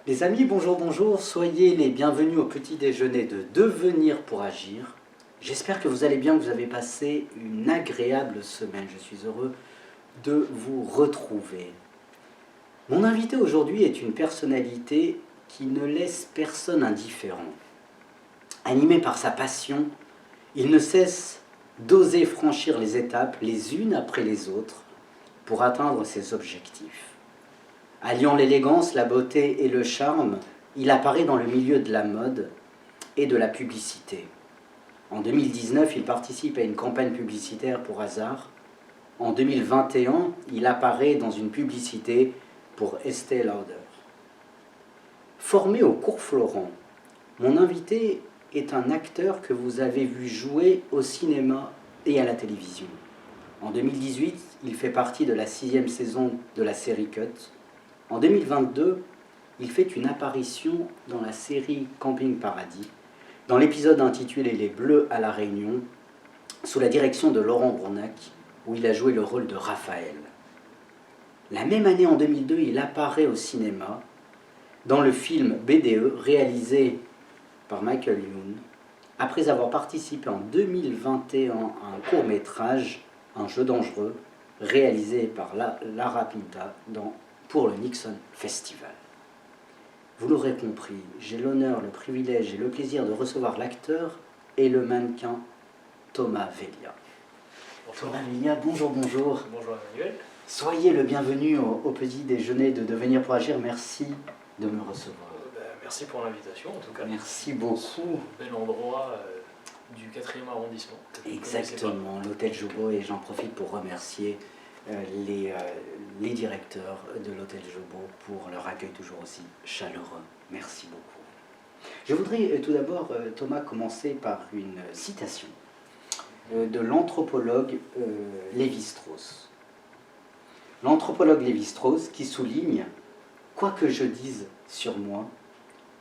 Les amis, bonjour, bonjour, soyez les bienvenus au petit déjeuner de Devenir pour agir. J'espère que vous allez bien, que vous avez passé une agréable semaine. Je suis heureux de vous retrouver. Mon invité aujourd'hui est une personnalité qui ne laisse personne indifférent. Animé par sa passion, il ne cesse d'oser franchir les étapes les unes après les autres pour atteindre ses objectifs. Alliant l'élégance, la beauté et le charme, il apparaît dans le milieu de la mode et de la publicité. En 2019, il participe à une campagne publicitaire pour Hazard. En 2021, il apparaît dans une publicité pour Estée Lauder. Formé au Cours Florent, mon invité est un acteur que vous avez vu jouer au cinéma et à la télévision. En 2018, il fait partie de la 6e saison de la série Cut. En 2022, il fait une apparition dans la série Camping Paradis, dans l'épisode intitulé Les Bleus à La Réunion, sous la direction de Laurent Bournac, où il a joué le rôle de Raphaël. La même année, en 2002, il apparaît au cinéma dans le film BDE, réalisé par Michael Youn, après avoir participé en 2021 à un court-métrage, Un jeu dangereux, réalisé par Lara Pinta pour le Nixon Festival. Vous l'aurez compris, j'ai l'honneur, le privilège et le plaisir de recevoir l'acteur et le mannequin Thomas Velia. Bonjour. Thomas Velia, bonjour, bonjour. Bonjour Emmanuel. Soyez le bienvenu au petit déjeuner de Devenir pour agir. Merci de me recevoir. Merci pour l'invitation en tout cas. Merci beaucoup. Bel endroit du 4e arrondissement. Exactement, l'hôtel Jobo, et j'en profite pour remercier les directeurs de l'hôtel Jobo pour leur accueil toujours aussi chaleureux. Merci beaucoup. Je voudrais tout d'abord, Thomas, commencer par une citation de l'anthropologue Lévi-Strauss. L'anthropologue Lévi-Strauss qui souligne « Quoi que je dise sur moi,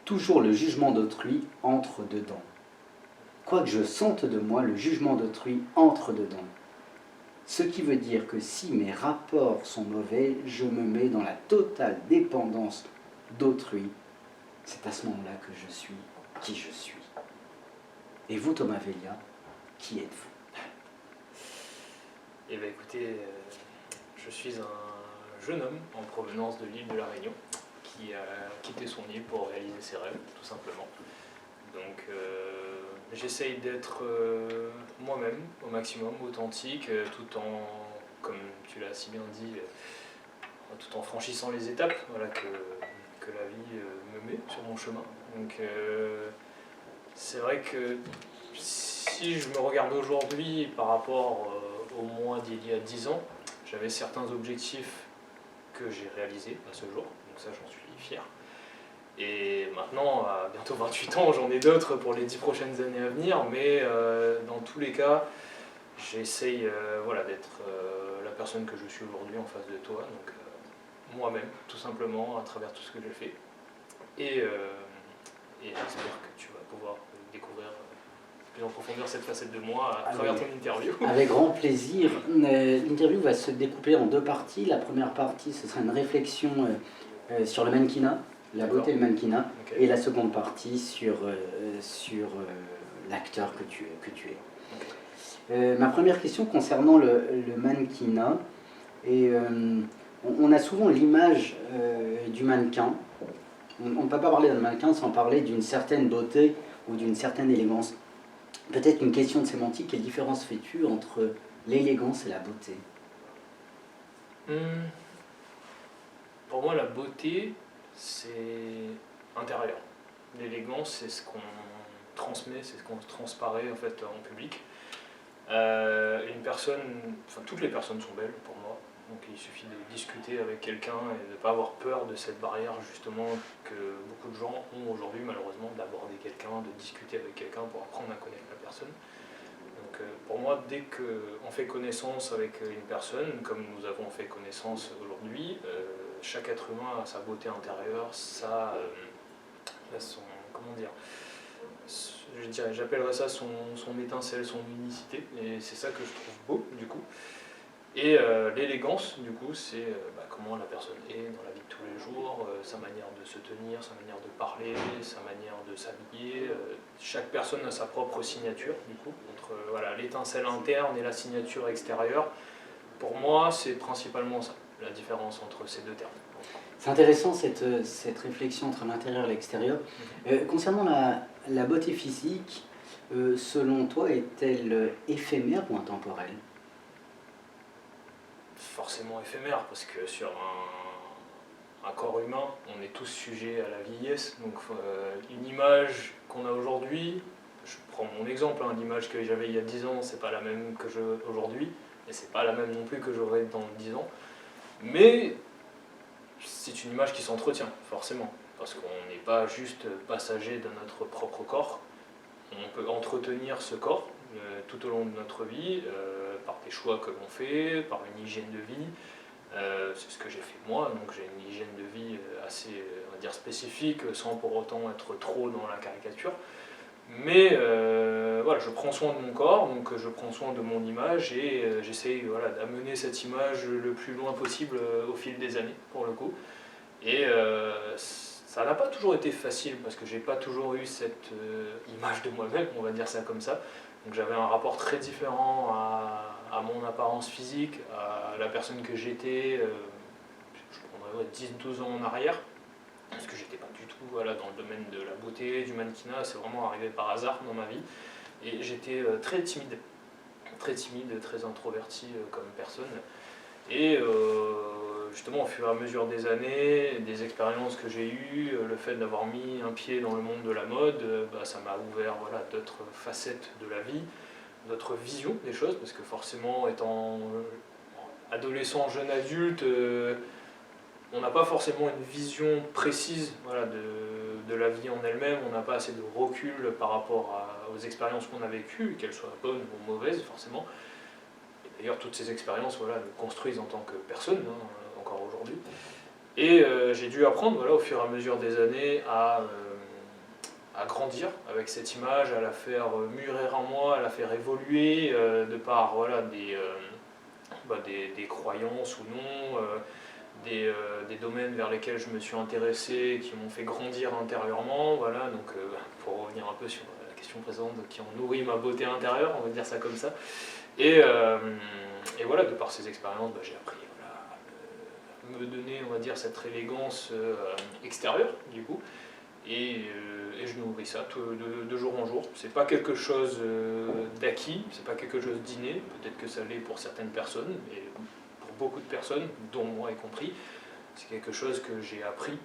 toujours le jugement d'autrui entre dedans. Quoi que je sente de moi, le jugement d'autrui entre dedans. Ce qui veut dire que si mes rapports sont mauvais, je me mets dans la totale dépendance d'autrui. C'est à ce moment-là que je suis qui je suis. » Et vous, Thomas Velia, qui êtes-vous? Eh bien écoutez, je suis un jeune homme en provenance de l'île de la Réunion qui a quitté son île pour réaliser ses rêves, tout simplement. Donc j'essaye d'être moi-même au maximum, authentique, tout en, comme tu l'as si bien dit, tout en franchissant les étapes voilà, que la vie me met sur mon chemin. Donc c'est vrai que si je me regarde aujourd'hui par rapport au moi d'il y a 10 ans, j'avais certains objectifs que j'ai réalisés à ce jour, donc ça j'en suis fier. Et maintenant, à bientôt 28 ans, j'en ai d'autres pour les 10 prochaines années à venir, mais dans tous les cas, j'essaye voilà, d'être la personne que je suis aujourd'hui en face de toi, donc moi-même, tout simplement, à travers tout ce que je fais. Et j'espère que tu vas pouvoir découvrir plus en profondeur cette facette de moi à travers ton interview. Avec grand plaisir. L'interview va se découper en 2 parties. La première partie, ce sera une réflexion sur le mannequinat, la beauté et le mannequinat, okay. Et la seconde partie sur l'acteur que tu es. Okay. Ma première question concernant le mannequinat, et on a souvent l'image du mannequin. On ne peut pas parler d'un mannequin sans parler d'une certaine beauté ou d'une certaine élégance. Peut-être une question de sémantique, quelle différence fais-tu entre l'élégance et la beauté? Pour moi, la beauté, c'est intérieur. L'élégance, c'est ce qu'on transmet, c'est ce qu'on transparaît en fait en public. Une personne, enfin toutes les personnes sont belles pour moi, donc il suffit de discuter avec quelqu'un et de ne pas avoir peur de cette barrière justement que beaucoup de gens ont aujourd'hui malheureusement, d'aborder quelqu'un, de discuter avec quelqu'un pour apprendre à connaître la personne. Donc pour moi, dès qu'on fait connaissance avec une personne, comme nous avons fait connaissance aujourd'hui, chaque être humain a sa beauté intérieure, son, comment dire, j'appellerais ça son étincelle, son unicité, et c'est ça que je trouve beau du coup. Et l'élégance, du coup, c'est comment la personne est dans la vie de tous les jours, sa manière de se tenir, sa manière de parler, sa manière de s'habiller. Chaque personne a sa propre signature, du coup, entre voilà, l'étincelle interne et la signature extérieure. Pour moi, c'est principalement ça, la différence entre ces deux termes. C'est intéressant cette réflexion entre l'intérieur et l'extérieur. Concernant la beauté physique, selon toi, est-elle éphémère ou intemporelle? Forcément éphémère, parce que sur un corps humain, on est tous sujets à la vieillesse. Donc une image qu'on a aujourd'hui, je prends mon exemple, hein, l'image que j'avais il y a 10 ans, c'est pas la même que j'ai aujourd'hui, et c'est pas la même non plus que j'aurai dans 10 ans. Mais c'est une image qui s'entretient, forcément, parce qu'on n'est pas juste passager de notre propre corps. On peut entretenir ce corps tout au long de notre vie, par des choix que l'on fait, par une hygiène de vie. C'est ce que j'ai fait moi, donc j'ai une hygiène de vie assez, on va dire, spécifique, sans pour autant être trop dans la caricature. Mais voilà, je prends soin de mon corps, donc je prends soin de mon image et j'essaye voilà, d'amener cette image le plus loin possible au fil des années, pour le coup. Et ça n'a pas toujours été facile parce que j'ai pas toujours eu cette image de moi-même, on va dire ça comme ça. Donc j'avais un rapport très différent à mon apparence physique, à la personne que j'étais, je prendrais 10-12 ans en arrière, parce que j'étais pas du tout voilà, dans le domaine de la beauté, du mannequinat, c'est vraiment arrivé par hasard dans ma vie. Et j'étais très timide, très introverti comme personne. Et justement, au fur et à mesure des années, des expériences que j'ai eues, le fait d'avoir mis un pied dans le monde de la mode, ça m'a ouvert voilà, d'autres facettes de la vie, d'autres visions des choses, parce que forcément, étant adolescent, jeune adulte, on n'a pas forcément une vision précise voilà, de la vie en elle-même, on n'a pas assez de recul par rapport aux expériences qu'on a vécues, qu'elles soient bonnes ou mauvaises forcément. D'ailleurs, toutes ces expériences voilà, nous construisent en tant que personne, hein, encore aujourd'hui. Et j'ai dû apprendre voilà, au fur et à mesure des années à grandir avec cette image, à la faire mûrir en moi, à la faire évoluer de par voilà, des croyances ou non, des domaines vers lesquels je me suis intéressé, qui m'ont fait grandir intérieurement. Voilà, donc, pour revenir un peu sur la question précédente, qui ont nourri ma beauté intérieure, on va dire ça comme ça. Et voilà, de par ces expériences, j'ai appris voilà, à me donner, on va dire, cette élégance extérieure, du coup. Et je nourris ça de jour en jour. C'est pas quelque chose d'acquis, c'est pas quelque chose d'inné. Peut-être que ça l'est pour certaines personnes, mais pour beaucoup de personnes, dont moi y compris, c'est quelque chose que j'ai appris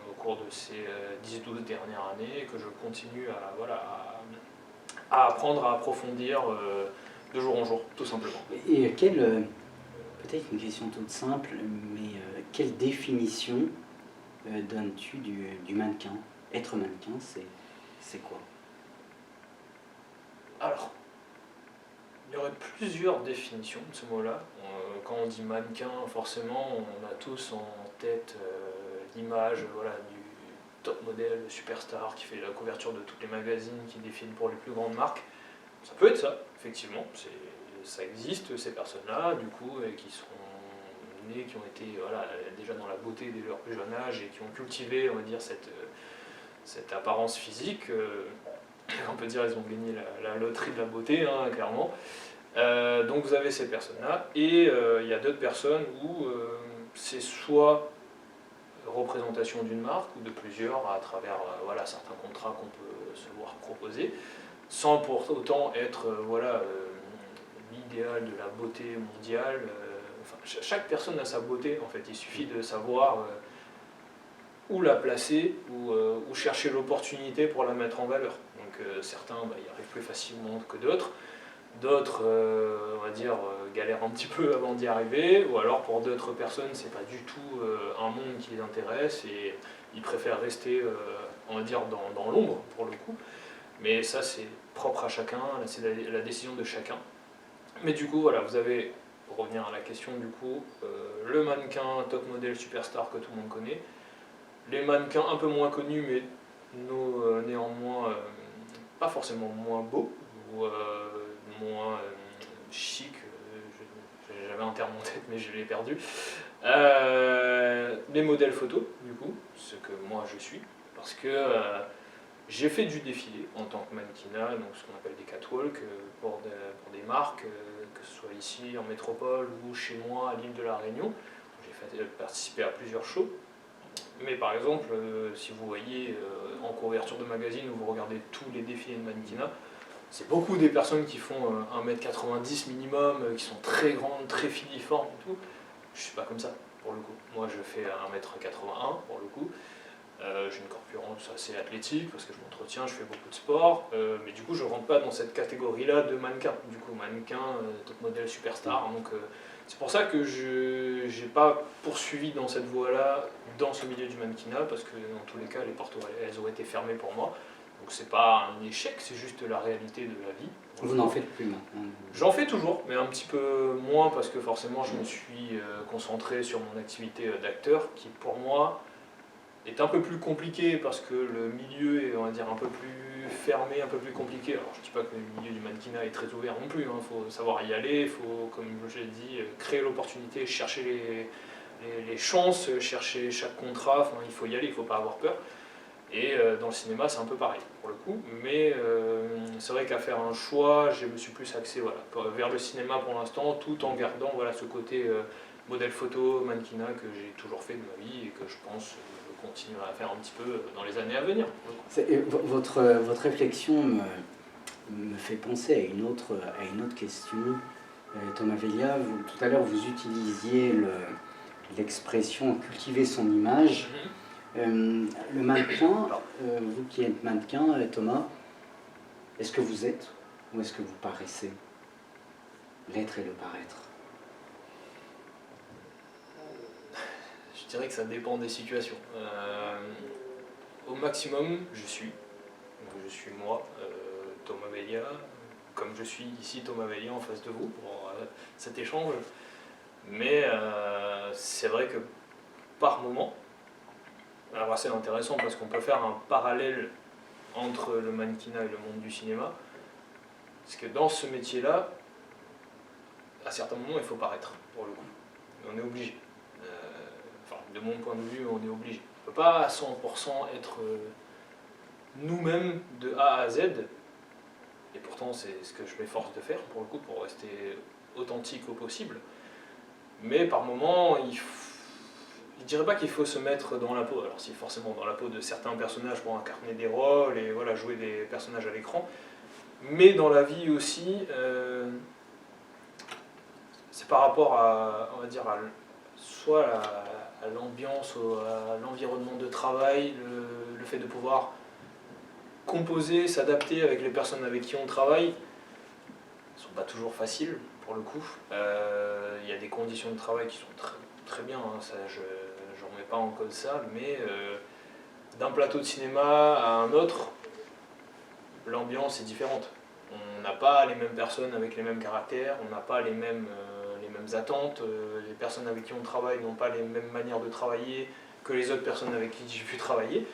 au cours de ces 10-12 dernières années et que je continue à apprendre, à approfondir de jour en jour, tout simplement. Et peut-être une question toute simple, mais quelle définition donnes-tu du mannequin? Être mannequin, c'est quoi? Alors, il y aurait plusieurs définitions de ce mot-là. Quand on dit mannequin, forcément, on a tous en tête l'image voilà, du top modèle, le superstar qui fait la couverture de tous les magazines, qui défile pour les plus grandes marques. Ça peut être ça, effectivement. Ça existe, ces personnes-là, du coup, qui sont nées, qui ont été voilà, déjà dans la beauté dès leur plus jeune âge et qui ont cultivé, on va dire, cette apparence physique. On peut dire qu'ils ont gagné la loterie de la beauté, hein, clairement. Donc vous avez ces personnes-là, et il y a d'autres personnes où c'est soit représentation d'une marque ou de plusieurs à travers voilà, certains contrats qu'on peut se voir proposer, sans pour autant être l'idéal de la beauté mondiale. Enfin, chaque personne a sa beauté, en fait. Il suffit de savoir où la placer, ou chercher l'opportunité pour la mettre en valeur. Donc certains y arrivent plus facilement que d'autres. D'autres, on va dire, galèrent un petit peu avant d'y arriver, ou alors pour d'autres personnes, c'est pas du tout un monde qui les intéresse et ils préfèrent rester, on va dire, dans l'ombre pour le coup. Mais ça, c'est propre à chacun, c'est la décision de chacun. Mais du coup, voilà, vous avez, pour revenir à la question, du coup, le mannequin top modèle superstar que tout le monde connaît, les mannequins un peu moins connus, mais néanmoins pas forcément moins beaux ou moins chic, j'avais un terme en tête mais je l'ai perdu. Les modèles photos, du coup, ce que moi je suis, parce que j'ai fait du défilé en tant que mannequinat, donc ce qu'on appelle des catwalks, pour des marques, que ce soit ici en métropole ou chez moi à l'île de la Réunion. J'ai participé à plusieurs shows. Mais par exemple, si vous voyez en couverture de magazine où vous regardez tous les défilés de mannequinat, c'est beaucoup des personnes qui font 1m90 minimum, qui sont très grandes, très filiformes et tout. Je suis pas comme ça, pour le coup. Moi, je fais 1m81, pour le coup. J'ai une corpulence assez athlétique parce que je m'entretiens, je fais beaucoup de sport. Mais du coup, je ne rentre pas dans cette catégorie-là de mannequin. Du coup, mannequin, top modèle, superstar. Donc, c'est pour ça que je n'ai pas poursuivi dans cette voie-là, dans ce milieu du mannequinat, parce que dans tous les cas, les portes elles auraient été fermées pour moi. Donc c'est pas un échec, c'est juste la réalité de la vie. Vous n'en faites plus maintenant? J'en fais toujours, mais un petit peu moins parce que forcément je me suis concentré sur mon activité d'acteur qui pour moi est un peu plus compliqué parce que le milieu est, on va dire, un peu plus fermé, un peu plus compliqué. Alors je ne dis pas que le milieu du mannequinat est très ouvert non plus, il faut savoir y aller, il faut, comme je l'ai dit, créer l'opportunité, chercher les chances, chercher chaque contrat, enfin, il faut y aller, il ne faut pas avoir peur. Et dans le cinéma, c'est un peu pareil pour le coup, mais c'est vrai qu'à faire un choix, je me suis plus axé vers le cinéma pour l'instant, tout en gardant ce côté modèle photo, mannequinat que j'ai toujours fait de ma vie et que je pense continuer à faire un petit peu dans les années à venir. Votre réflexion me fait penser à une autre question. Thomas Vellia, tout à l'heure, vous utilisiez l'expression « cultiver son image ». Le mannequin, vous qui êtes mannequin, Thomas, est-ce que vous êtes ou est-ce que vous paraissez? L'être et le paraître. Je dirais que ça dépend des situations. Au maximum, je suis moi, Thomas Vellia, comme je suis ici Thomas Vellia en face de vous pour cet échange. Mais c'est vrai que par moment, alors c'est intéressant parce qu'on peut faire un parallèle entre le mannequinat et le monde du cinéma. Parce que dans ce métier-là, à certains moments, il faut paraître, pour le coup. On est obligé. Enfin, de mon point de vue, on est obligé. On ne peut pas à 100% être nous-mêmes de A à Z. Et pourtant, c'est ce que je m'efforce de faire, pour le coup, pour rester authentique au possible. Mais par moments, je dirais pas qu'il faut se mettre dans la peau, alors si forcément dans la peau de certains personnages pour incarner des rôles et voilà, jouer des personnages à l'écran, mais dans la vie aussi, c'est par rapport à, on va dire, soit à l'ambiance, à l'environnement de travail, le fait de pouvoir composer, s'adapter avec les personnes avec qui on travaille, ne sont pas toujours faciles pour le coup. Il y a des conditions de travail qui sont très bien, hein, ça, je n'en remets pas en cause ça, mais d'un plateau de cinéma à un autre, l'ambiance est différente. On n'a pas les mêmes personnes avec les mêmes caractères, on n'a pas les mêmes attentes, les personnes avec qui on travaille n'ont pas les mêmes manières de travailler que les autres personnes avec qui j'ai pu travailler.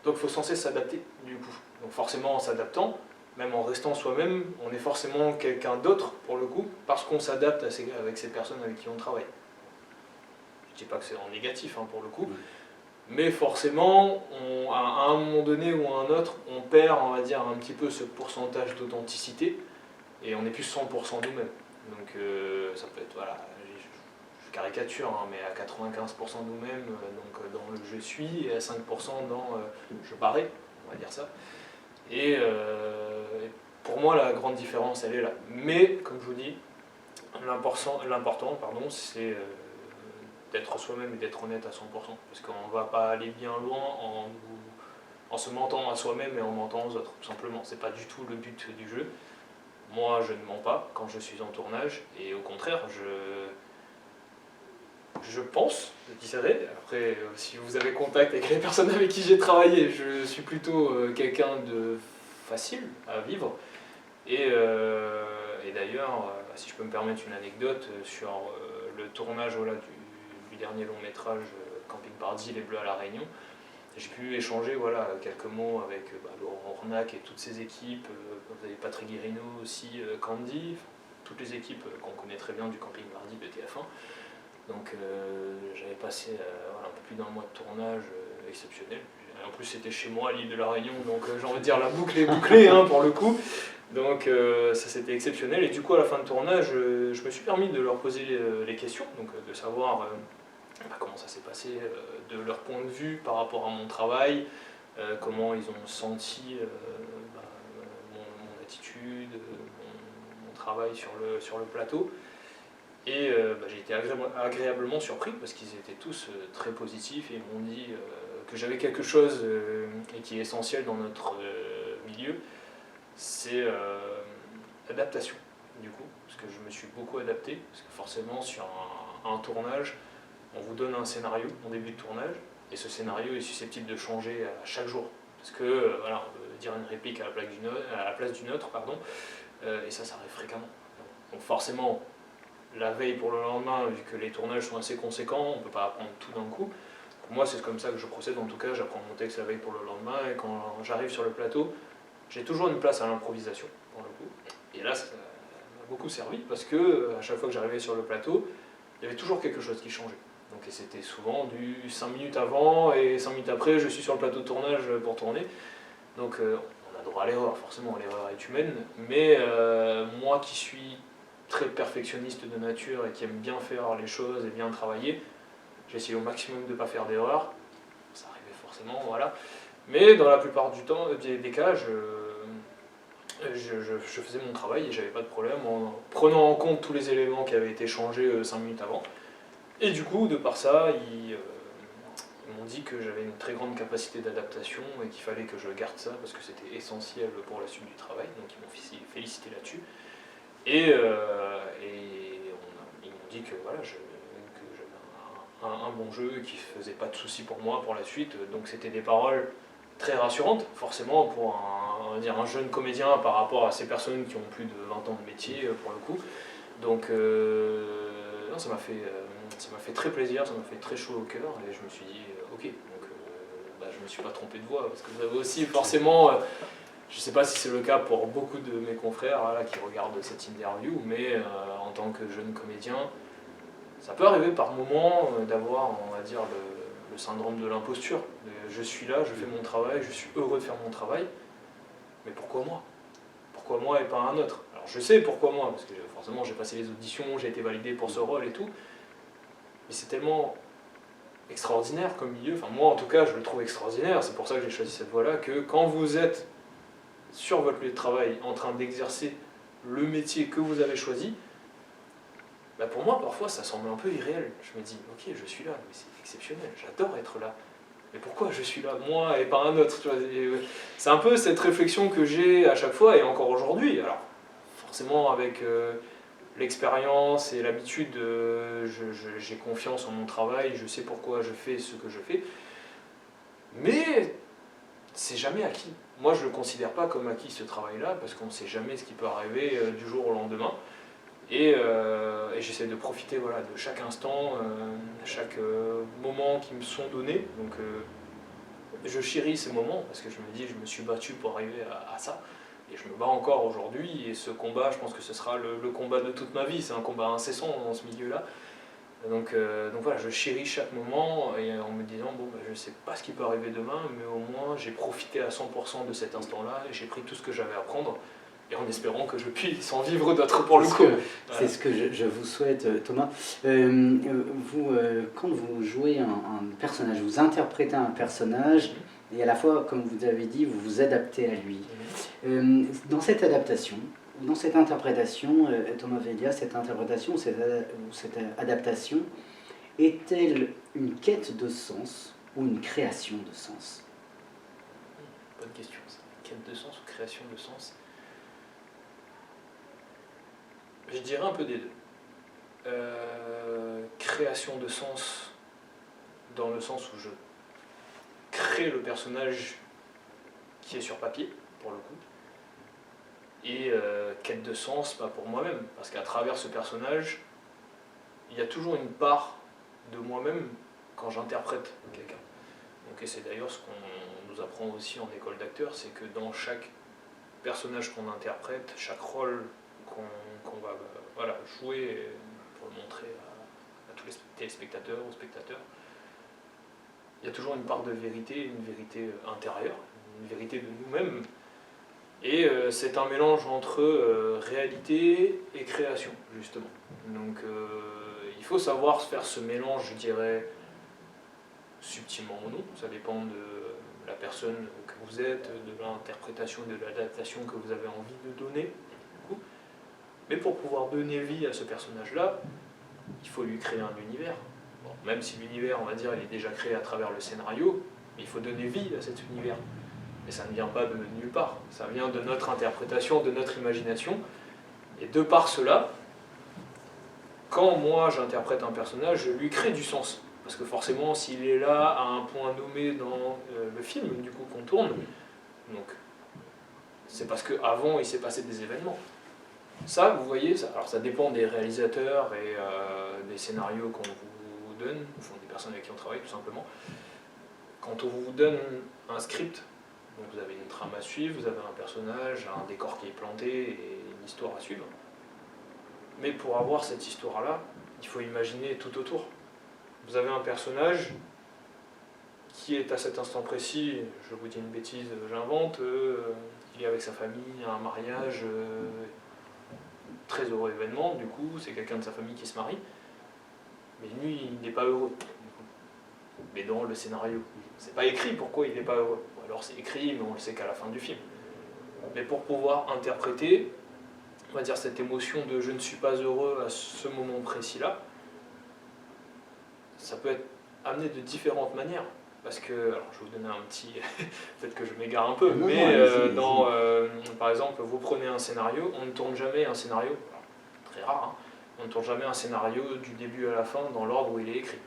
Donc il faut censé s'adapter du coup. Donc forcément en s'adaptant, même en restant soi-même, on est forcément quelqu'un d'autre pour le coup, parce qu'on s'adapte avec ces personnes avec qui on travaille. Je ne dis pas que c'est en négatif hein, pour le coup, mais forcément, à un moment donné ou à un autre, on perd, on va dire, un petit peu ce pourcentage d'authenticité, et on est plus 100% nous-mêmes. Donc ça peut être, voilà, je caricature, hein, mais à 95% nous-mêmes, donc dans le je suis, et à 5% dans je parais, on va dire ça. Et pour moi, la grande différence, elle est là. Mais, comme je vous dis, l'important, c'est d'être soi-même et d'être honnête à 100%. Parce qu'on ne va pas aller bien loin en se mentant à soi-même et en mentant aux autres, tout simplement. C'est pas du tout le but du jeu. Moi, je ne mens pas quand je suis en tournage, et au contraire, je pense, je dirais, après, si vous avez contact avec les personnes avec qui j'ai travaillé, je suis plutôt quelqu'un de facile à vivre. Et d'ailleurs, si je peux me permettre une anecdote sur le tournage du dernier long métrage Camping Paradis, Les Bleus à La Réunion, j'ai pu échanger quelques mots avec Laurent Ornac et toutes ses équipes, vous avez Patrick Guérino aussi, Candy, toutes les équipes qu'on connaît très bien du camping mardi de TF1. Donc j'avais passé voilà, un peu plus d'un mois de tournage exceptionnel. En plus c'était chez moi à l'île de la Réunion, donc j'ai envie de dire la boucle est bouclée hein, pour le coup. Donc ça c'était exceptionnel et du coup à la fin de tournage je me suis permis de leur poser les questions, donc de savoir comment ça s'est passé, de leur point de vue par rapport à mon travail, comment ils ont senti mon attitude, mon travail sur le plateau. Et j'ai été agréablement surpris parce qu'ils étaient tous très positifs et ils m'ont dit que j'avais quelque chose et qui est essentiel dans notre milieu, c'est l'adaptation du coup, parce que je me suis beaucoup adapté, parce que forcément sur un tournage, on vous donne un scénario en début de tournage et ce scénario est susceptible de changer à chaque jour, parce que voilà, on veut dire une réplique à la place d'une autre, pardon, et ça arrive fréquemment. Donc forcément, la veille pour le lendemain, vu que les tournages sont assez conséquents, on ne peut pas apprendre tout d'un coup. Pour moi, c'est comme ça que je procède, en tout cas, j'apprends mon texte la veille pour le lendemain, et quand j'arrive sur le plateau, j'ai toujours une place à l'improvisation, pour le coup. Et là, ça m'a beaucoup servi, parce que à chaque fois que j'arrivais sur le plateau, il y avait toujours quelque chose qui changeait. Donc c'était souvent du 5 minutes avant, et 5 minutes après, je suis sur le plateau de tournage pour tourner. Donc on a droit à l'erreur, forcément, l'erreur est humaine, mais moi qui suis très perfectionniste de nature et qui aime bien faire les choses et bien travailler, j'ai essayé au maximum de ne pas faire d'erreurs. Ça arrivait forcément, voilà. Mais dans la plupart du temps, des cas, je faisais mon travail et j'avais pas de problème en prenant en compte tous les éléments qui avaient été changés 5 minutes avant. Et du coup, de par ça, ils m'ont dit que j'avais une très grande capacité d'adaptation et qu'il fallait que je garde ça parce que c'était essentiel pour la suite du travail. Donc ils m'ont félicité là-dessus. Et ils m'ont dit que voilà, que j'avais un bon jeu, qui ne faisait pas de soucis pour moi pour la suite. Donc c'était des paroles très rassurantes, forcément, pour un jeune comédien par rapport à ces personnes qui ont plus de 20 ans de métier, pour le coup. Donc non, ça m'a fait très plaisir, ça m'a fait très chaud au cœur, et je me suis dit, ok, donc je ne me suis pas trompé de voix, parce que vous avez aussi forcément... je ne sais pas si c'est le cas pour beaucoup de mes confrères là, qui regardent cette interview, mais en tant que jeune comédien, ça peut arriver par moments d'avoir, on va dire, le syndrome de l'imposture. Je suis là, je fais mon travail, je suis heureux de faire mon travail, mais pourquoi moi? Pourquoi moi et pas un autre? Alors je sais pourquoi moi, parce que forcément j'ai passé les auditions, j'ai été validé pour ce rôle et tout, mais c'est tellement extraordinaire comme milieu, enfin moi en tout cas je le trouve extraordinaire, c'est pour ça que j'ai choisi cette voie-là, que quand vous êtes sur votre lieu de travail, en train d'exercer le métier que vous avez choisi, pour moi, parfois, ça semble un peu irréel. Je me dis, ok, je suis là, mais c'est exceptionnel, j'adore être là. Mais pourquoi je suis là, moi, et pas un autre? C'est un peu cette réflexion que j'ai à chaque fois, et encore aujourd'hui. Alors, forcément, avec l'expérience et l'habitude, j'ai confiance en mon travail, je sais pourquoi je fais ce que je fais. Mais c'est jamais acquis. Moi, je ne le considère pas comme acquis ce travail-là, parce qu'on ne sait jamais ce qui peut arriver du jour au lendemain. Et j'essaie de profiter voilà, de chaque instant, chaque moment qui me sont donnés. Donc je chéris ces moments, parce que je me dis, je me suis battu pour arriver à ça. Et je me bats encore aujourd'hui, et ce combat, je pense que ce sera le combat de toute ma vie. C'est un combat incessant dans ce milieu-là. Donc voilà, je chéris chaque moment et en me disant, bon, je ne sais pas ce qui peut arriver demain, mais au moins j'ai profité à 100% de cet instant-là et j'ai pris tout ce que j'avais à prendre, et en espérant que je puisse en vivre d'autres pour le coup. C'est ce que je vous souhaite, Thomas. Quand vous jouez un personnage, vous interprétez un personnage, et à la fois, comme vous avez dit, vous vous adaptez à lui. Dans cette adaptation, dans cette interprétation, Thomas Vellia, cette interprétation, cette adaptation, est-elle une quête de sens ou une création de sens? Bonne question, ça. Quête de sens ou création de sens? Je dirais un peu des deux. Création de sens, dans le sens où je crée le personnage qui est sur papier, pour le coup. Et quête de sens pour moi-même, parce qu'à travers ce personnage, il y a toujours une part de moi-même quand j'interprète quelqu'un. Et c'est d'ailleurs ce qu'on nous apprend aussi en école d'acteur, c'est que dans chaque personnage qu'on interprète, chaque rôle qu'on va voilà, jouer pour le montrer à tous les téléspectateurs, aux spectateurs. Il y a toujours une part de vérité, une vérité intérieure, une vérité de nous-mêmes. Et c'est un mélange entre réalité et création, justement. Donc il faut savoir faire ce mélange, je dirais, subtilement ou non. Ça dépend de la personne que vous êtes, de l'interprétation, de l'adaptation que vous avez envie de donner. Mais pour pouvoir donner vie à ce personnage-là, il faut lui créer un univers. Bon, même si l'univers, on va dire, il est déjà créé à travers le scénario, mais il faut donner vie à cet univers. Et ça ne vient pas de nulle part, ça vient de notre interprétation, de notre imagination. Et de par cela, quand moi j'interprète un personnage, je lui crée du sens. Parce que forcément, s'il est là à un point nommé dans le film, du coup, qu'on tourne, donc c'est parce qu'avant il s'est passé des événements. Ça, vous voyez, alors ça dépend des réalisateurs et des scénarios qu'on vous donne, enfin des personnes avec qui on travaille tout simplement. Quand on vous donne un script, donc vous avez une trame à suivre, vous avez un personnage, un décor qui est planté et une histoire à suivre. Mais pour avoir cette histoire-là, il faut imaginer tout autour. Vous avez un personnage qui est à cet instant précis, je vous dis une bêtise, j'invente, il est avec sa famille, un mariage, très heureux événement, du coup, c'est quelqu'un de sa famille qui se marie, mais lui, il n'est pas heureux. Mais dans le scénario, c'est pas écrit pourquoi il n'est pas heureux. Ou alors c'est écrit, mais on le sait qu'à la fin du film. Mais pour pouvoir interpréter, on va dire, cette émotion de je ne suis pas heureux à ce moment précis-là, ça peut être amené de différentes manières. Parce que, alors je vais vous donner un petit, peut-être que je m'égare un peu, par exemple, vous prenez un scénario, on ne tourne jamais un scénario, très rare, hein, on ne tourne jamais un scénario du début à la fin dans l'ordre où il est écrit.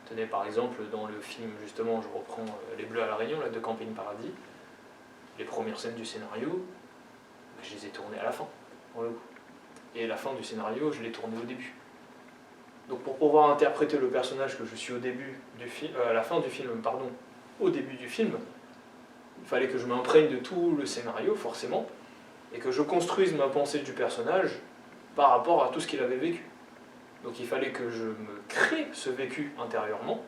Tenez par exemple dans le film, justement, je reprends Les Bleus à la Réunion, là, de Camping Paradis, les premières scènes du scénario, je les ai tournées à la fin, pour le coup. Et la fin du scénario, je l'ai tournée au début. Donc pour pouvoir interpréter le personnage que je suis au début du film, à la fin du film, pardon, au début du film, il fallait que je m'imprègne de tout le scénario, forcément, et que je construise ma pensée du personnage par rapport à tout ce qu'il avait vécu. Donc il fallait que je me crée ce vécu intérieurement,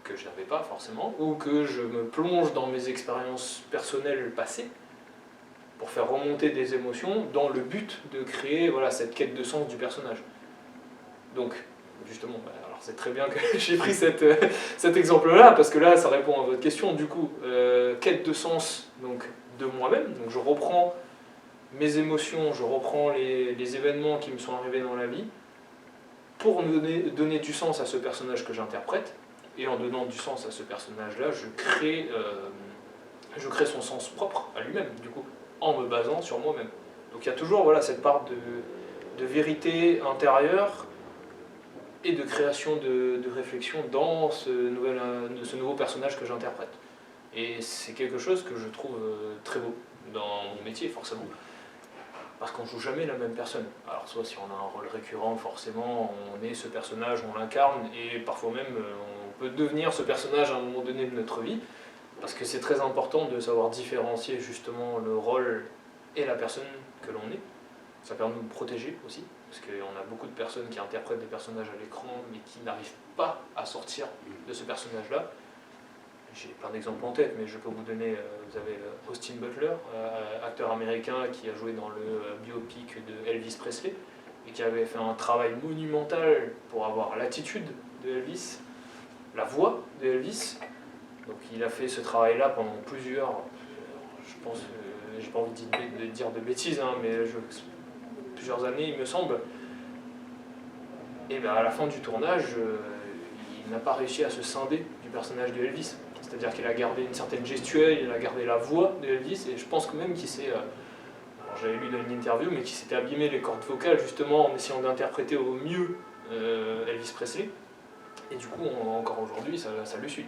que je n'avais pas forcément, ou que je me plonge dans mes expériences personnelles passées, pour faire remonter des émotions, dans le but de créer voilà, cette quête de sens du personnage. Donc, justement, alors c'est très bien que j'ai pris cet exemple-là, parce que là, ça répond à votre question. Du coup, quête de sens donc, de moi-même, donc je reprends mes émotions, je reprends les événements qui me sont arrivés dans la vie, pour me donner du sens à ce personnage que j'interprète, et en donnant du sens à ce personnage-là, je crée son sens propre à lui-même, du coup, en me basant sur moi-même. Donc il y a toujours voilà, cette part de vérité intérieure et de création de réflexion dans ce nouveau personnage que j'interprète. Et c'est quelque chose que je trouve très beau dans mon métier, forcément. Parce qu'on ne joue jamais la même personne. Alors soit si on a un rôle récurrent, forcément, on est ce personnage, on l'incarne, et parfois même on peut devenir ce personnage à un moment donné de notre vie, parce que c'est très important de savoir différencier justement le rôle et la personne que l'on est. Ça permet de nous protéger aussi, parce qu'on a beaucoup de personnes qui interprètent des personnages à l'écran, mais qui n'arrivent pas à sortir de ce personnage-là. J'ai plein d'exemples en tête, mais je peux vous donner, vous avez Austin Butler, acteur américain qui a joué dans le biopic de Elvis Presley, et qui avait fait un travail monumental pour avoir l'attitude de Elvis, la voix de Elvis. Donc il a fait ce travail-là pendant plusieurs, je pense, j'ai pas envie de dire de bêtises, hein, mais plusieurs années il me semble. Et bien à la fin du tournage, il n'a pas réussi à se scinder du personnage de Elvis. C'est-à-dire qu'il a gardé une certaine gestuelle, il a gardé la voix de Elvis, et je pense que même qu'il s'est, j'avais lu dans une interview, mais qu'il s'était abîmé les cordes vocales justement en essayant d'interpréter au mieux Elvis Presley. Et du coup, encore aujourd'hui, ça le suit.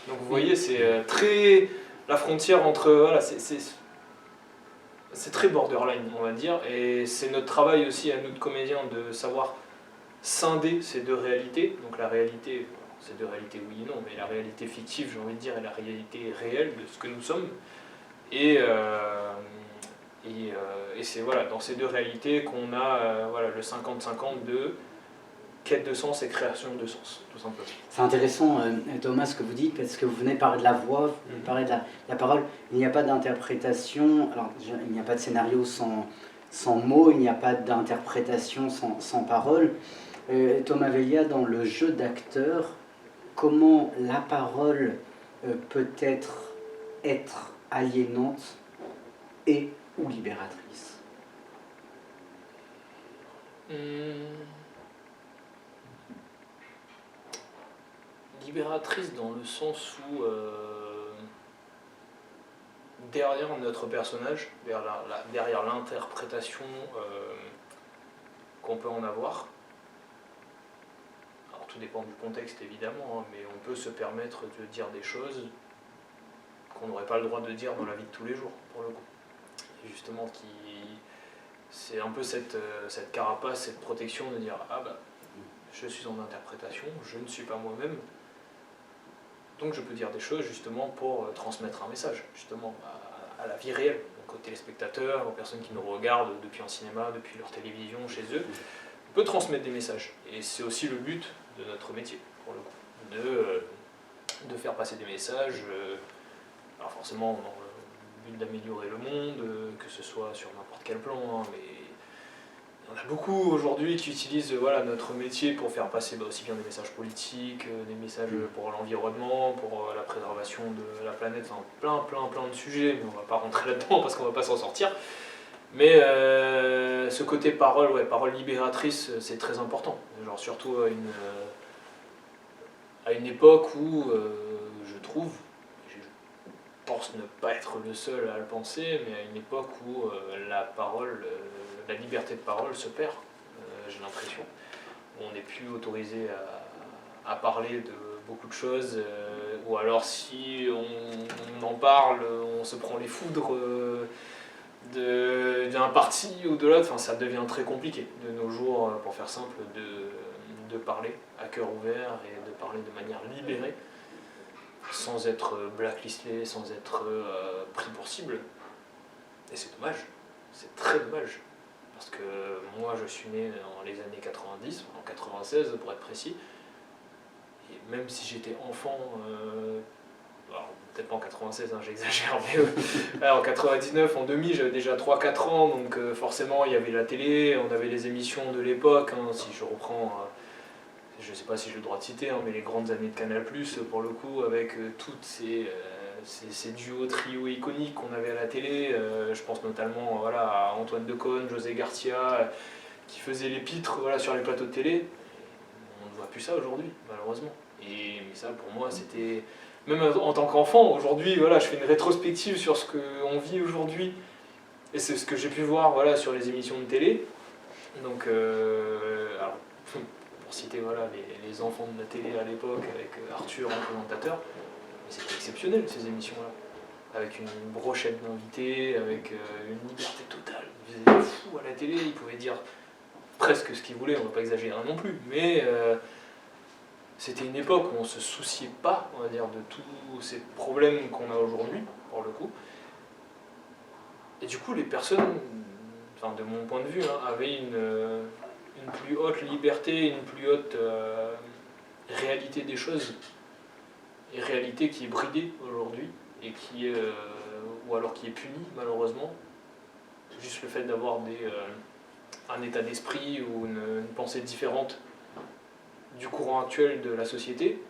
Donc vous voyez, c'est très la frontière entre, voilà, c'est très borderline, on va dire, et c'est notre travail aussi à nous de comédiens de savoir scinder ces deux réalités. Donc la réalité, ces deux réalités oui et non, mais la réalité fictive, j'ai envie de dire, et la réalité réelle de ce que nous sommes. Et Et c'est voilà, dans ces deux réalités qu'on a voilà, le 50-50 de quête de sens et création de sens, tout simplement. C'est intéressant, Thomas, ce que vous dites, parce que vous venez de parler de la voix, vous venez de parler de la parole. Il n'y a pas d'interprétation, alors il n'y a pas de scénario sans mots, il n'y a pas d'interprétation sans parole. Thomas Vellia, dans le jeu d'acteur, comment la parole peut être aliénante et ou libératrice? Libératrice dans le sens où derrière notre personnage, derrière l'interprétation qu'on peut en avoir, alors tout dépend du contexte évidemment, hein, mais on peut se permettre de dire des choses qu'on n'aurait pas le droit de dire dans la vie de tous les jours, pour le coup. Et justement, c'est un peu cette carapace, cette protection de dire « Ah bah, je suis en interprétation, je ne suis pas moi-même ». Donc je peux dire des choses justement pour transmettre un message, justement, à la vie réelle, donc aux téléspectateurs, aux personnes qui nous regardent depuis un cinéma, depuis leur télévision, chez eux. On peut transmettre des messages. Et c'est aussi le but de notre métier, pour le coup, de faire passer des messages, alors forcément dans le but d'améliorer le monde, que ce soit sur n'importe quel plan, hein, mais il y en a beaucoup aujourd'hui qui utilisent voilà, notre métier pour faire passer aussi bien des messages politiques, des messages pour l'environnement, pour la préservation de la planète, enfin plein de sujets, mais on ne va pas rentrer là-dedans parce qu'on ne va pas s'en sortir. Mais ce côté parole, ouais, parole libératrice, c'est très important. Genre surtout à une époque où je trouve, je pense ne pas être le seul à le penser, mais à une époque où la parole, la liberté de parole se perd, j'ai l'impression. On n'est plus autorisé à parler de beaucoup de choses, ou alors si on en parle, on se prend les foudres d'un parti ou de l'autre, enfin, ça devient très compliqué de nos jours, pour faire simple, de parler à cœur ouvert et de parler de manière libérée, sans être blacklisté, sans être pris pour cible. Et c'est dommage, c'est très dommage. Parce que moi je suis né dans les années 90, en 96 pour être précis, et même si j'étais enfant, alors peut-être pas en 96, hein, j'exagère, mais en 99, en 2000, j'avais déjà 3-4 ans, donc forcément il y avait la télé, on avait les émissions de l'époque, hein, si je reprends, je sais pas si j'ai le droit de citer, hein, mais les grandes années de Canal+, pour le coup, avec toutes ces duos, trios iconiques qu'on avait à la télé, je pense notamment voilà, à Antoine Decaune, José Garcia, qui faisaient les pitres voilà, sur les plateaux de télé. On ne voit plus ça aujourd'hui, malheureusement. Mais ça, pour moi, c'était... Même en tant qu'enfant, aujourd'hui, voilà, je fais une rétrospective sur ce qu'on vit aujourd'hui, et c'est ce que j'ai pu voir voilà, sur les émissions de télé. Donc, alors, pour citer voilà, les enfants de la télé à l'époque, avec Arthur en présentateur, c'était exceptionnel ces émissions-là, avec une brochette d'invités, avec une liberté totale. Ils faisaient fou à la télé, ils pouvaient dire presque ce qu'ils voulaient, on ne va pas exagérer non plus, mais c'était une époque où on ne se souciait pas, on va dire, de tous ces problèmes qu'on a aujourd'hui, pour le coup. Et du coup, les personnes, enfin de mon point de vue, hein, avaient une plus haute liberté, une plus haute réalité des choses, et réalité qui est bridée aujourd'hui, et qui ou alors qui est punie malheureusement. Juste le fait d'avoir un état d'esprit ou une pensée différente du courant actuel de la société,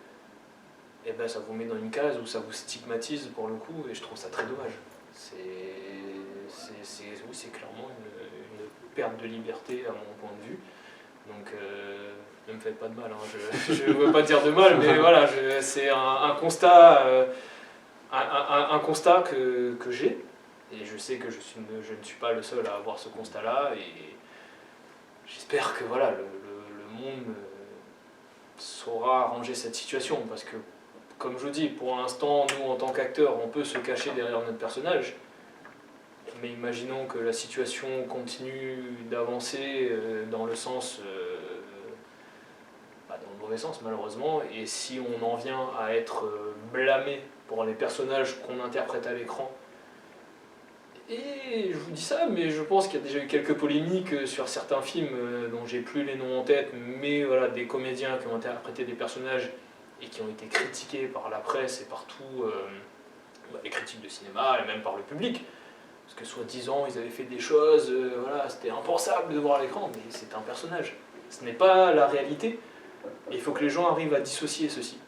et ben ça vous met dans une case où ça vous stigmatise pour le coup, et je trouve ça très dommage. C'est clairement une perte de liberté à mon point de vue. Donc ne me faites pas de mal, hein. Je ne veux pas dire de mal, mais voilà, c'est un constat, un constat que j'ai, et je sais que je ne suis pas le seul à avoir ce constat-là, et j'espère que voilà, le monde saura arranger cette situation, parce que, comme je vous dis, pour l'instant, nous en tant qu'acteurs, on peut se cacher derrière notre personnage, mais imaginons que la situation continue d'avancer dans le sens, dans le mauvais sens malheureusement, et si on en vient à être blâmé pour les personnages qu'on interprète à l'écran, Et je vous dis ça, mais je pense qu'il y a déjà eu quelques polémiques sur certains films dont j'ai plus les noms en tête, mais voilà, des comédiens qui ont interprété des personnages et qui ont été critiqués par la presse et par les critiques de cinéma et même par le public. Parce que soi-disant, ils avaient fait des choses, voilà, c'était impensable de voir à l'écran, mais c'est un personnage. Ce n'est pas la réalité. Et il faut que les gens arrivent à dissocier ceci.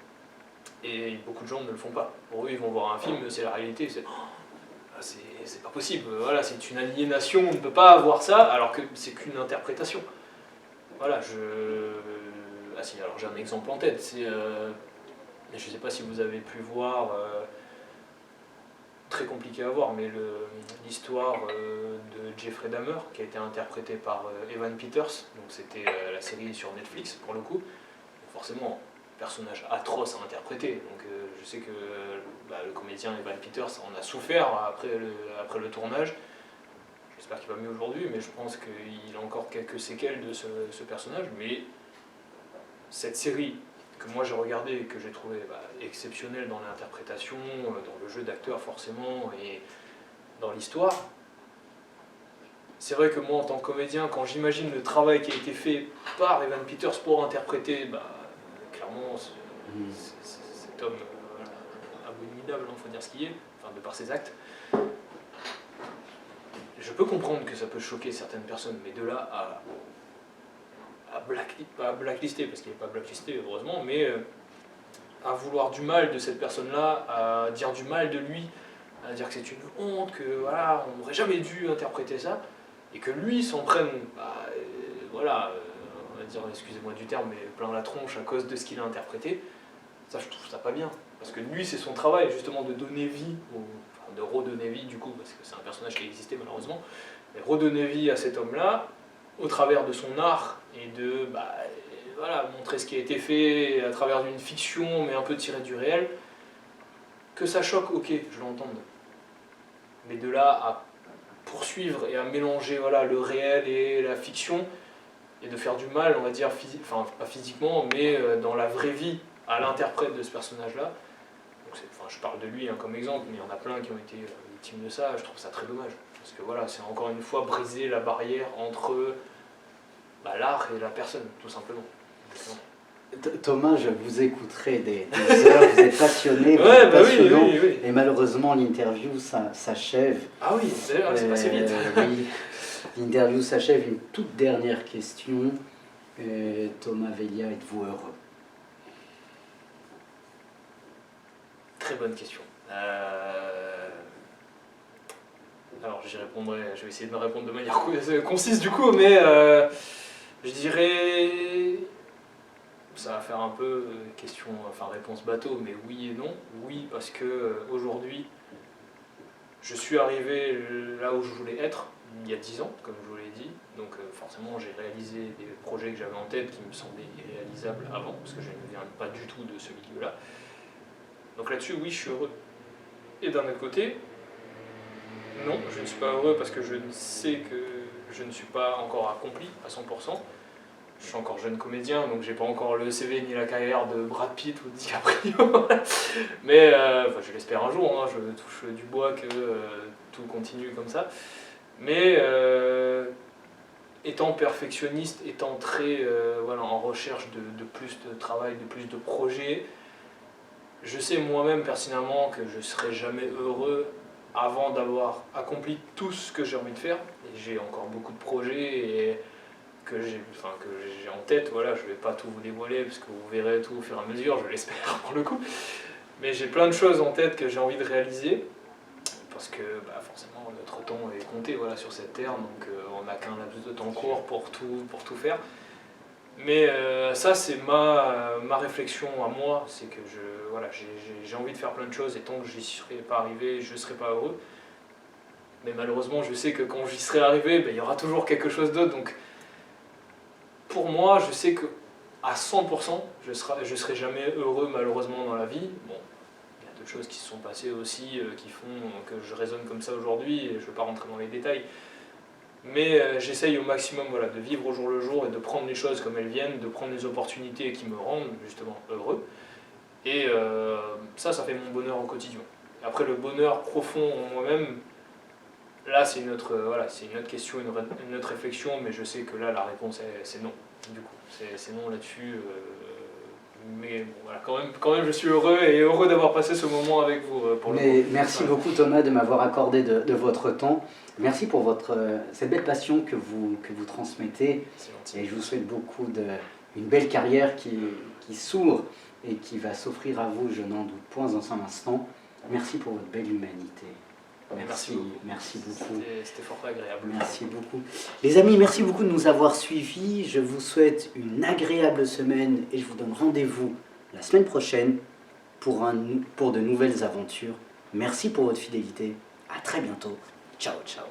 Et beaucoup de gens ne le font pas. Pour eux, ils vont voir un film, c'est la réalité, c'est pas possible, voilà, c'est une aliénation, on ne peut pas avoir ça, alors que c'est qu'une interprétation. Voilà, Ah si, alors j'ai un exemple en tête, je sais pas si vous avez pu voir, très compliqué à voir, mais l'histoire de Jeffrey Dahmer, qui a été interprété par Evan Peters, donc c'était la série sur Netflix pour le coup, forcément, personnage atroce à interpréter, donc je sais que le comédien Evan Peters en a souffert après le tournage. J'espère qu'il va mieux aujourd'hui, mais je pense qu'il a encore quelques séquelles de ce personnage. Mais cette série que moi j'ai regardée et que j'ai trouvée exceptionnelle dans l'interprétation, dans le jeu d'acteur forcément, et dans l'histoire, c'est vrai que moi en tant que comédien, quand j'imagine le travail qui a été fait par Evan Peters pour interpréter, clairement cet homme abominable, il faut dire ce qu'il est, enfin de par ses actes, je peux comprendre que ça peut choquer certaines personnes, mais de là pas blacklister, parce qu'il n'est pas blacklisté heureusement, mais à vouloir du mal de cette personne-là, à dire du mal de lui, à dire que c'est une honte, que voilà, on n'aurait jamais dû interpréter ça, et que lui s'en prenne, on va dire, excusez-moi du terme, mais plein la tronche à cause de ce qu'il a interprété, ça je trouve ça pas bien. Parce que lui, c'est son travail justement de donner vie, de redonner vie du coup, parce que c'est un personnage qui a existé malheureusement, mais redonner vie à cet homme-là, au travers de son art, et de montrer ce qui a été fait à travers d'une fiction, mais un peu tiré du réel. Que ça choque, ok, je l'entends. Mais de là à poursuivre et à mélanger le réel et la fiction, et de faire du mal, on va dire, pas physiquement, mais dans la vraie vie, à l'interprète de ce personnage-là. Je parle de lui comme exemple, mais il y en a plein qui ont été victimes de ça, je trouve ça très dommage. Parce que voilà, c'est encore une fois briser la barrière entre l'art et la personne, tout simplement. Thomas, je vous écouterai des heures, vous êtes passionné, vous êtes passionnant, oui. Et malheureusement l'interview s'achève. Ah oui, d'ailleurs, c'est passé vite. Oui, l'interview s'achève. Une toute dernière question. Thomas Vellia, êtes-vous heureux? Très bonne question. Alors je vais essayer de me répondre de manière concise du coup, mais je dirais, ça va faire un peu réponse bateau, mais oui et non. Oui, parce que aujourd'hui, je suis arrivé là où je voulais être, il y a 10 ans, comme je vous l'ai dit. Donc forcément, j'ai réalisé des projets que j'avais en tête qui me semblaient irréalisables avant, parce que je ne viens pas du tout de ce milieu-là. Donc là-dessus, oui, je suis heureux. Et d'un autre côté, non, je ne suis pas heureux parce que je sais que je ne suis pas encore accompli à 100%. Je suis encore jeune comédien, donc j'ai pas encore le CV ni la carrière de Brad Pitt ou de DiCaprio. Mais je l'espère un jour, je touche du bois que tout continue comme ça. Mais étant perfectionniste, étant très en recherche de plus de travail, de plus de projets, je sais moi-même pertinemment que je ne serai jamais heureux avant d'avoir accompli tout ce que j'ai envie de faire. Et j'ai encore beaucoup de projets que j'ai en tête. Voilà, je ne vais pas tout vous dévoiler parce que vous verrez tout au fur et à mesure, je l'espère pour le coup. Mais j'ai plein de choses en tête que j'ai envie de réaliser parce que forcément notre temps est compté sur cette terre, donc on n'a qu'un laps de temps court pour tout faire. Mais ça c'est ma réflexion à moi, c'est que j'ai envie de faire plein de choses et tant que j'y serai pas arrivé, je ne serai pas heureux. Mais malheureusement je sais que quand j'y serai arrivé, il y aura toujours quelque chose d'autre. Donc pour moi, je sais que à 100%, je serai jamais heureux malheureusement dans la vie. Bon, il y a d'autres choses qui se sont passées aussi qui font que je raisonne comme ça aujourd'hui et je ne vais pas rentrer dans les détails. Mais j'essaye au maximum de vivre au jour le jour et de prendre les choses comme elles viennent, de prendre les opportunités qui me rendent justement heureux. Et ça fait mon bonheur au quotidien. Et après le bonheur profond en moi-même, Là, c'est une autre, voilà, c'est une autre question, une autre réflexion, mais je sais que là, la réponse, c'est non. Du coup, c'est non là-dessus. Mais bon, voilà, quand même, je suis heureux d'avoir passé ce moment avec vous. Pour Mais merci beaucoup Thomas de m'avoir accordé de votre temps. Merci pour cette belle passion que vous transmettez. Et je vous souhaite une belle carrière qui s'ouvre et qui va s'offrir à vous, je n'en doute point en un instant. Merci pour votre belle humanité. Merci beaucoup. C'était fort agréable. Merci beaucoup. Les amis, merci beaucoup de nous avoir suivis. Je vous souhaite une agréable semaine et je vous donne rendez-vous la semaine prochaine pour de nouvelles aventures. Merci pour votre fidélité. À très bientôt. Ciao, ciao.